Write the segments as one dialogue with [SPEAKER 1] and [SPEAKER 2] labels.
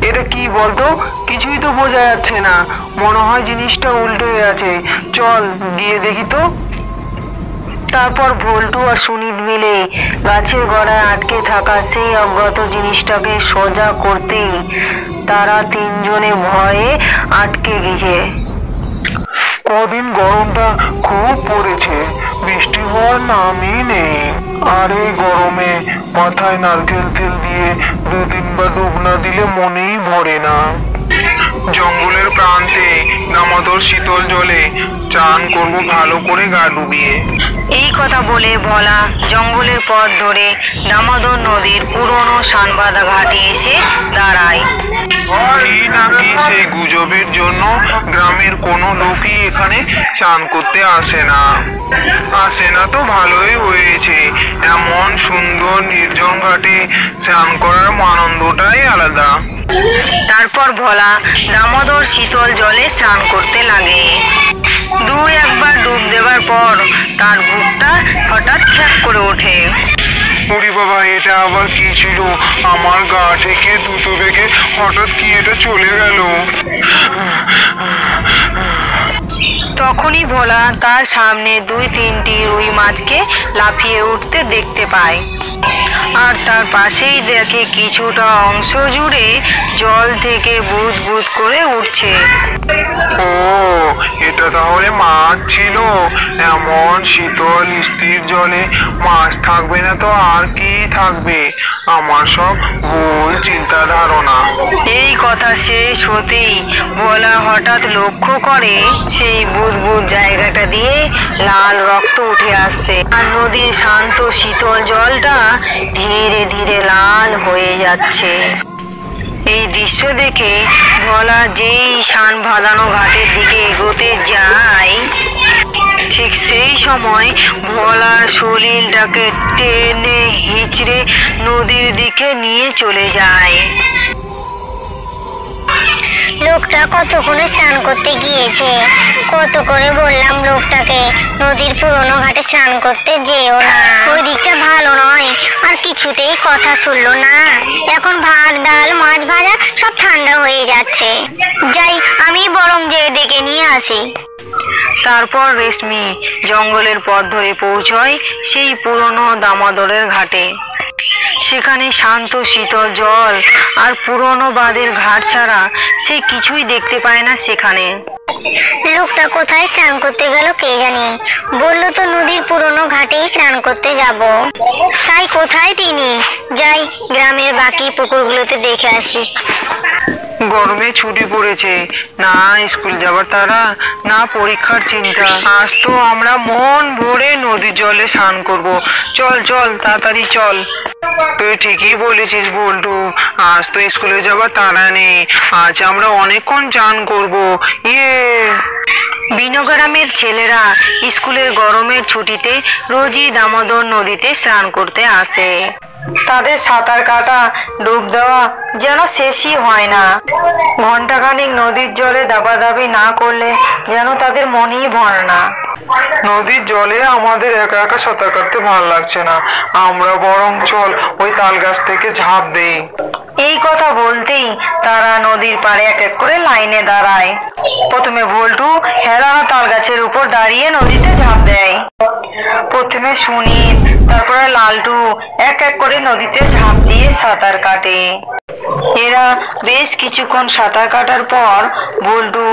[SPEAKER 1] এটা কি বলতো? কিছুই তো বোঝা যাচ্ছে না, মনে হয় জিনিসটা উল্টো হয়ে আছে। চল গিয়ে দেখি তো। তারপর ভল্টু আর সুনীল মিলে গাছের গোড়ায় আটকে থাকা সেই অজ্ঞাত জিনিসটাকে সোজা করতেই তারা তিনজনে ভয়ে আটকে গিয়ে।
[SPEAKER 2] কদিন গরমটা খুব পড়েছে, বৃষ্টি হওয়ার নামই নেই। আর এই গরমে মাথায় নারকেল তেল দিয়ে 2-3 বার ডুব না দিলে মনেই ভরে না। জঙ্গলের প্রান্তে দামোদর শীতল জলে চান করবো ভালো করে গা ডুবিয়ে।
[SPEAKER 3] এই কথা বলে ভোলা জঙ্গলের পথ ধরে দামোদর নদীর পুরনো সানবাঁধা ঘাটে এসে দাঁড়ায়।
[SPEAKER 2] কি নাকি সেই গুজবের জন্য গ্রামের কোনো লোকই এখানে চান করতে আসে না। তো ভালোই হয়েছে, এমন সুন্দর নির্জন ঘাটে স্নান করার আনন্দটাই আলাদা।
[SPEAKER 3] তারপর ভোলা দামোদর শীতল জলে স্নান করতে লাগে। 2-1 বার ডুব দেওয়ার পর তার বুকটা হঠাৎ খ্যাক করে ওঠে।
[SPEAKER 2] ওরে বাবা, এটা আবার কি ছিল? আমার গা থেকে দুটো বেগে হঠাৎ কি এটা চলে গেল।
[SPEAKER 3] তখনই ভোলা তার সামনে 2-3টি রুই মাছকে লাফিয়ে উঠতে দেখতে পায়। আর তার পাশেই দেখে কিছুটা অংশ জুড়ে জল থেকে বুদ বুদ করে উঠছে।
[SPEAKER 2] ও, এটা তাহলে মাছ ছিল। এমন শীতল স্থির জলে মাছ থাকবে না তো আর কি থাকবে? আমার সব ভুল চিন্তা ধারণা।
[SPEAKER 3] এই কথা শেষ হতেই ভোলা হঠাৎ লক্ষ্য করে সেই বুদবুদ জায়গাটা দিয়ে লাল রক্ত উঠে আসছে, আর নদীর শান্ত শীতল জলটা ধীরে ধীরে লাল হয়ে যাচ্ছে। এই দৃশ্য দেখে ভোলা যেই শান বাঁধানো ঘাটের দিকে এগোতে যায়, ঠিক সেই সময় ভোলার শরীরটাকে টেনে হিচড়ে নদীর দিকে নিয়ে চলে যায়।
[SPEAKER 4] লোকটা কতক্ষণে স্নান করতে গিয়েছে, কত করে বললাম লোকটাকে নদীর পুরনো ঘাটে স্নান করতে যেও না, ওই দিকটা ভালো নয়, আর কিছুতেই কথা শুনলো না। এখন ভাত ডাল মাছ ভাজা সব ঠান্ডা হয়ে যাচ্ছে, যাই আমি বরং যেয়ে ডেকে নিয়ে আসি।
[SPEAKER 3] তারপর রেশমি জঙ্গলের পথ ধরে পৌঁছয় সেই পুরনো দামোদরের ঘাটে। সেখানে শান্ত শীতল জল আর পুরনো বাঁধের ঘাট ছাড়া সে কিছুই দেখতে পায় না সেখানে।
[SPEAKER 4] লোকটা কোথায় স্নান করতে গেল কে জানি, বললো তো নদীর পুরনো ঘাটেই স্নান করতে যাব, তাই কোথায় তিনি? যাই গ্রামের বাকি পুকুরগুলোতে দেখে আসি।
[SPEAKER 1] গরমে ছুটি পড়েছে, না স্কুল যাবার তারা, না পরীক্ষার চিন্তা। আজ তো আমরা মন ভরে নদীর জলে স্নান করব। চল চল তাড়াতাড়ি চল। তুই ঠিকই বলেছিস বল্টু, আজ তো স্কুলে যাবার তাড়া নেই, আজ আমরা অনেকক্ষণ চান করব। ইয়ে,
[SPEAKER 3] বিনগ্রামের ছেলেরা স্কুলের গরমের ছুটিতে রোজই দামোদর নদীতে স্নান করতে আসে। তাদের সাঁতার কাটা ডুব দেওয়া যেন শেষই হয় না। ঘন্টাখানিক নদীর জলে দাবাদাবি না করলে যেন তাদের মনই ভরে না।
[SPEAKER 2] নদীর জলে আমাদের একা একা সাঁতার কাটতে ভালো লাগছে না, আমরা বরং চল ওই তাল গাছ থেকে ঝাঁপ দেই।
[SPEAKER 3] এই কথা বলতেই তারা নদীর পাড়ে এক এক করে লাইনে দাঁড়ায়। প্রথমে ভল্টু হেলানো তাল গাছের উপর দাঁড়িয়ে নদীতে ঝাঁপ দেয়। প্রথমে সুনীল, তারপরে লালটু এক এক করে নদীতে ঝাঁপ দিয়ে সাঁতার কাটে। এরা বেশ কিছুক্ষণ সাঁতার কাটার পর ভল্টু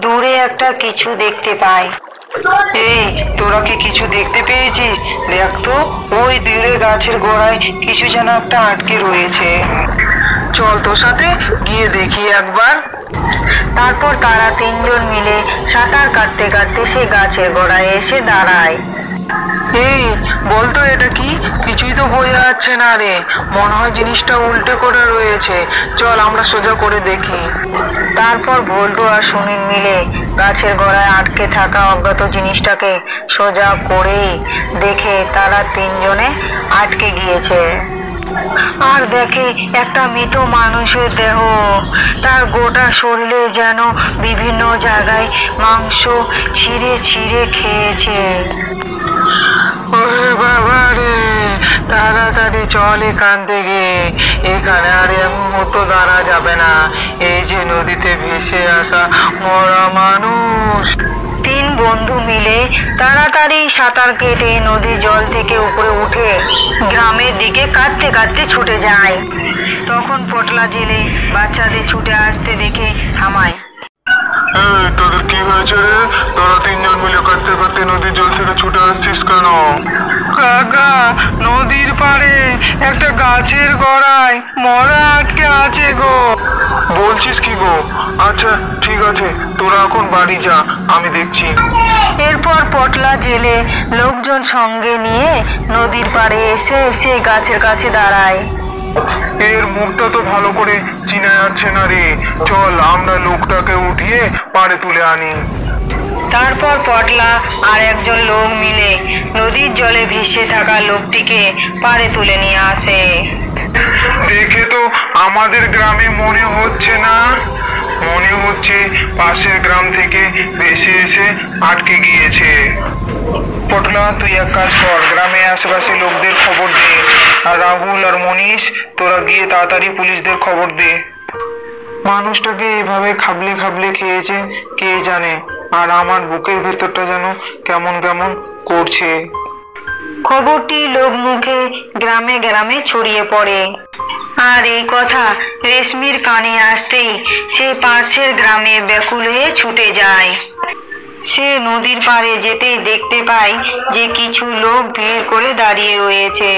[SPEAKER 3] দূরে একটা কিছু দেখতে পায়।
[SPEAKER 1] এই তোরা কি কিছু দেখতে পেয়েছিস? দেখ তো, ওই দূরে গাছের গোড়ায় কিছু যেন একটা আটকে রয়েছে। চল তোর সাথে গিয়ে দেখি একবার।
[SPEAKER 3] তারপর তারা তিনজন মিলে সাঁতার কাটতে কাটতে সে গাছের গোড়ায় এসে দাঁড়ায়।
[SPEAKER 1] এই বলতো এটা কি? কিছুই তো বোঝা যাচ্ছে না রে, মনে হয় জিনিসটা উল্টে করে রয়েছে। চল আমরা সোজা করে দেখি।
[SPEAKER 3] তারপর ভল্টু আর সুনীল মিলে গাছের গোড়ায় আটকে থাকা অজ্ঞাত জিনিসটাকে সোজা করে দেখে তারা তিনজনে আটকে গিয়েছে। আর দেখে একটা মৃত মানুষের দেহ, তার গোটা শরীরে যেন বিভিন্ন জায়গায় মাংস ছিঁড়ে ছিঁড়ে খেয়েছে।
[SPEAKER 1] ওরে বাবা রে, তাড়াতাড়ি চল এখান থেকে, এখানে আর এক মুহূর্ত দাঁড়া যাবে না। এই যে নদীতে ভেসে আসা মরা মানুষ।
[SPEAKER 3] তিন বন্ধু মিলে তাড়াতাড়ি সাঁতার কেটে নদীর জল থেকে উপরে উঠে গ্রামের দিকে কাঁদতে কাঁদতে ছুটে যায়। তখন পটলা জেলে বাচ্চাদের ছুটে আসতে দেখে থামায়।
[SPEAKER 2] তোদের কি হয়েছে রে? তোরা তিনজন মিলে কাঁদতে কাঁদতে নদীর জল থেকে ছুটে আসছিস কেন?
[SPEAKER 1] কাকা, নদীর পাড়ে একটা গাছের গোড়ায় মরা আটকে আছে গো।
[SPEAKER 2] বলছিস কি গো? আচ্ছা ঠিক আছে, তোরা এখন বাড়ি যা, আমি দেখছি।
[SPEAKER 3] এরপর পটলা জেলে লোকজন সঙ্গে নিয়ে নদীর পাড়ে এসে সে গাছের কাছে দাঁড়ায়।
[SPEAKER 2] এর মুখটা তো ভালো করে চিনা যাচ্ছে না রে, চল আমরা লোকটাকে উঠিয়ে পাড়ে তুলে আনি।
[SPEAKER 3] তারপর পটলা আর একজন লোক মিলে নদীর জলে ভেসে থাকা লোকটিকে পাড়ে তুলে নিয়ে আসে।
[SPEAKER 2] দেখে তো আমাদের গ্রামে মনে হচ্ছে না, মনে হচ্ছে পাশের গ্রাম থেকে ভেসে এসে আটকে গিয়েছে।
[SPEAKER 1] পটলা, তুই এক কাজ কর, গ্রামে আশেপাশে লোকদের খবর দে, আর রাহুল আর মনীষ তোরা গিয়ে তাড়াতাড়ি পুলিশদের খবর দে। মানুষটাকে এভাবে খাবলে খাবলে খেয়েছে কে জানে, আর আমার বুকের ভেতরটা যেন কেমন কেমন করছে।
[SPEAKER 3] খবরটি লোক মুখে গ্রামে গ্রামে ছড়িয়ে পড়ে, আর এই কথা রেশমির কানে আসতেই সে পাশের গ্রামে ব্যাকুল হয়ে ছুটে যায়। সে নদীর পাড়ে যেতেই দেখতে পায় যে কিছু লোক ভিড় করে দাঁড়িয়ে রয়েছে।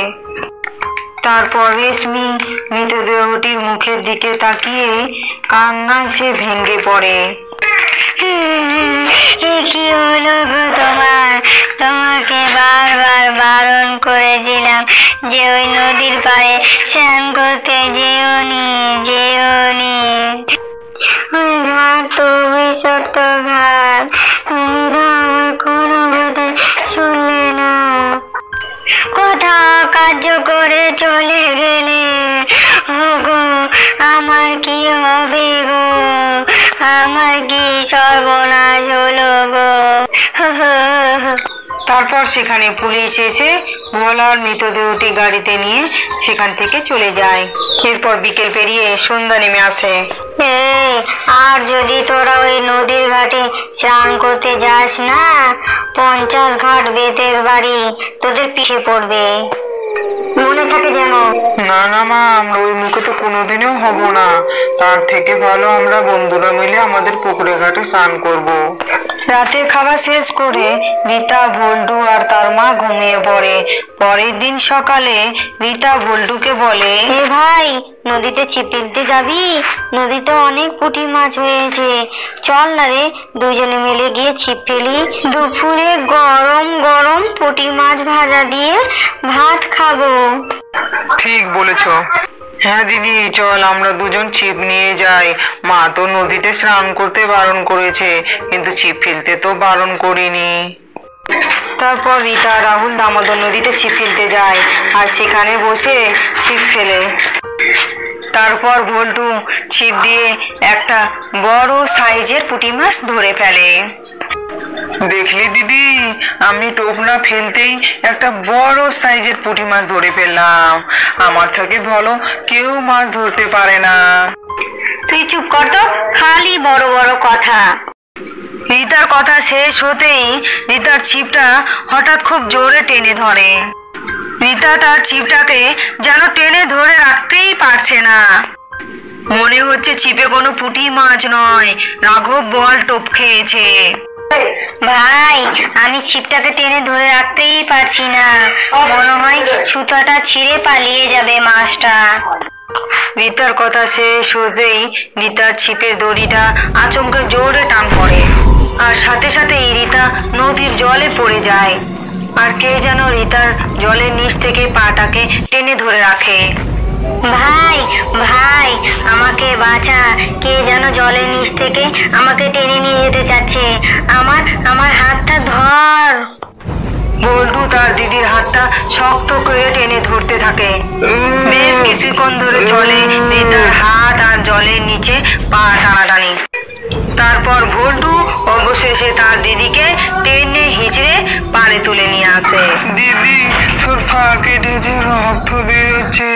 [SPEAKER 3] তারপর রেশমি মৃতদেহটির মুখের দিকে তাকিয়ে কান্নায় সে ভেঙে পড়ে।
[SPEAKER 4] কি হলো গো তোমার? তোমাকে বারবার বারণ করেছিলাম যে ওই নদীর পাড়ে স্নান করতে যেওনি, যেওনি। ওই ঘাট তো বিষাক্ত ঘাট, আমার কোনো কথা শুনলে না, কথা কার্য করে চলে গেলে। গো আমার কি হবে গো? আমার কি সর্বনাশ হলো গো?
[SPEAKER 3] তারপর সেখানে পুলিশ এসে ভোলার মৃতদেহটি গাড়িতে নিয়ে সেখান থেকে চলে যায়। এরপর বিকেল পেরিয়ে সন্ধ্যা নেমে আসে।
[SPEAKER 4] আর যদি তোরা ওই নদীর ঘাটে স্নান করতে যাস না, 50 ঘাট বেতের বাড়ি তোদের পিঠে পড়বে, মনে থাকে যেন।
[SPEAKER 1] না না মা, আমরা ওই মুখে তো কোনোদিনও হব না। তার থেকে ভালো আমরা বন্ধুরা মিলে আমাদের পুকুরে ঘাটে স্নান করব।
[SPEAKER 3] রাতের খাবার শেষ করে রীতা, ভল্টু আর তার মা ঘুমিয়ে পড়ে। পরের দিন সকালে রীতা ভল্টুকে বলে,
[SPEAKER 4] এ ভাই, নদীতে ছিপ ফেলতে যাবি? নদীতে অনেক পুঁটি মাছ হয়েছে, চল না রে, দুজনে মিলে গিয়ে ছিপ ফেলি। দুপুরে গরম গরম পুঁটি মাছ ভাজা দিয়ে ভাত খাবো।
[SPEAKER 1] ঠিক বলেছ। হ্যাঁ দিদি, চল আমরা দুজন ছিপ নিয়ে যাই। মা তো নদীতে স্নান করতে বারণ করেছে, কিন্তু ছিপ ফেলতে তো বারণ করিনি।
[SPEAKER 3] তারপর রীতা, রাহুল দামোদর নদীতে ছিপ ফেলতে যায় আর সেখানে বসে ছিপ ফেলে। তারপর ভল্টু ছিপ দিয়ে একটা বড় সাইজের পুঁটি মাছ ধরে ফেলে।
[SPEAKER 1] দেখলি দিদি, আমি টোপনা ফেলতেই একটা বড় সাইজের পুঁটি মাছ ধরে ফেললাম। আমার থেকে ভালো কেউ মাছ ধরতে পারে না।
[SPEAKER 4] তুই চুপ কর তো, খালি বড় বড় কথা।
[SPEAKER 3] রীতার কথা শেষ হতেই রীতার ছিপটা হঠাৎ খুব জোরে টেনে ধরে। রীতা তার ছিপটাকে যেন টেনে ধরে রাখতেই পারছে না। মনে হচ্ছে ছিপে কোনো পুঁটি মাছ নয়, রাঘব বল টোপ খেয়েছে।
[SPEAKER 4] ভাই, আমি ছিপটাকে টেনে ধরে রাখতেই পারছি না, মনে হয় সুতাটা ছিঁড়ে পালিয়ে যাবে মাছটা।
[SPEAKER 3] রীতার কথা শেষ হতেই রীতার ছিপের দড়িটা আচমকা জোরে টান পড়ে, আর সাথে সাথেই রীতা নদীর জলে পড়ে যায়। আর কে যেন রীতার জলের নিচ থেকে পাটাকে টেনে ধরে রাখে।
[SPEAKER 4] ভাই ভাই, আমাকে বাঁচা, কে যেন জলের নিচ থেকে আমাকে টেনে নিয়ে যেতে চাচ্ছে, আমার হাতটা ধর।
[SPEAKER 3] বল্টু তার দিদির হাতটা শক্ত করে টেনে ধরতে থাকে। বেশ কিছুক্ষণ ধরে চলে রীতার হাত আর জলের নিচে পা টানাটানি। তারপর ভোল্টু অবশেষে তার দিদিকে টেনে হিঁচড়ে পাড়ে তুলে নিয়ে আসে।
[SPEAKER 1] দিদি, তোর পা কেটে যে রক্ত বেরোচ্ছে,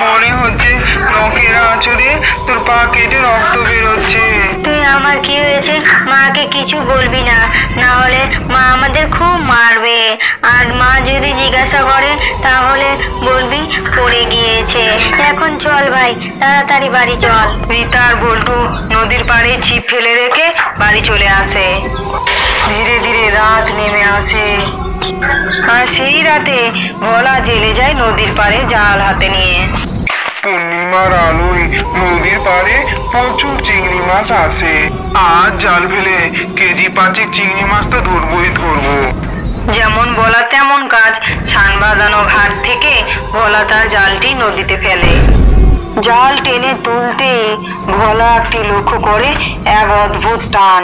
[SPEAKER 1] মনে হচ্ছে নখের আঁচড়ে তোর পা কেটে রক্ত বেরোচ্ছে।
[SPEAKER 4] তুই আমার কি হয়েছে মাকে কিছু বলবি না, না হলে মা আমাদের খুব মারবে। আর মা যদি জিজ্ঞাসা করে তাহলে বলবি পড়ে গিয়েছে। এখন চল ভাই, তাড়াতাড়ি বাড়ি চল।
[SPEAKER 3] রীতা আর বল্টু নদীর পাড়ে ছিপ ফেলে রেখে বাড়ি চলে আসে। ধীরে ধীরে রাত নেমে আসে, আর সেই রাতে ভোলা জেলে যায় নদীর পাড়ে জাল হাতে নিয়ে।
[SPEAKER 2] পূর্ণিমার আলোয় নদীর পাড়ে প্রচুর চিংড়ি মাছ আসে। আজ জাল ফেলে কেজি 5 চিংড়ি মাছ তো ধরবই ধরবো।
[SPEAKER 3] যেমন বলা তেমন কাজ, ছান বাঁধানো ঘাট থেকে ভোলা তার জালটি নদীতে ফেলে। জাল টেনে তুলতে ভোলা একটি লক্ষ্য করে এক অদ্ভুত টান।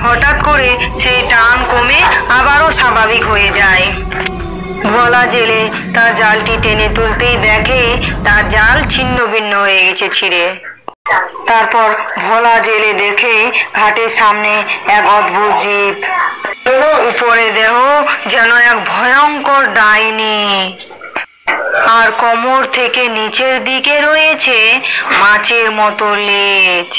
[SPEAKER 3] হঠাৎ করে সেই টান কমে আবারও স্বাভাবিক হয়ে যায়। ভোলা জেলে তার জালটি টেনে তুলতেই দেখে তার জাল ছিন্ন ভিন্ন হয়ে গেছে ছিঁড়ে। তারপর ভোলা জেলে দেখে ঘাটের সামনে এক অদ্ভুত জীব। উপরে দেহ যেন এক ভয়ঙ্কর ডাইনি, আর কোমর থেকে নিচের দিকে রয়েছে মাছের মতো লেজ।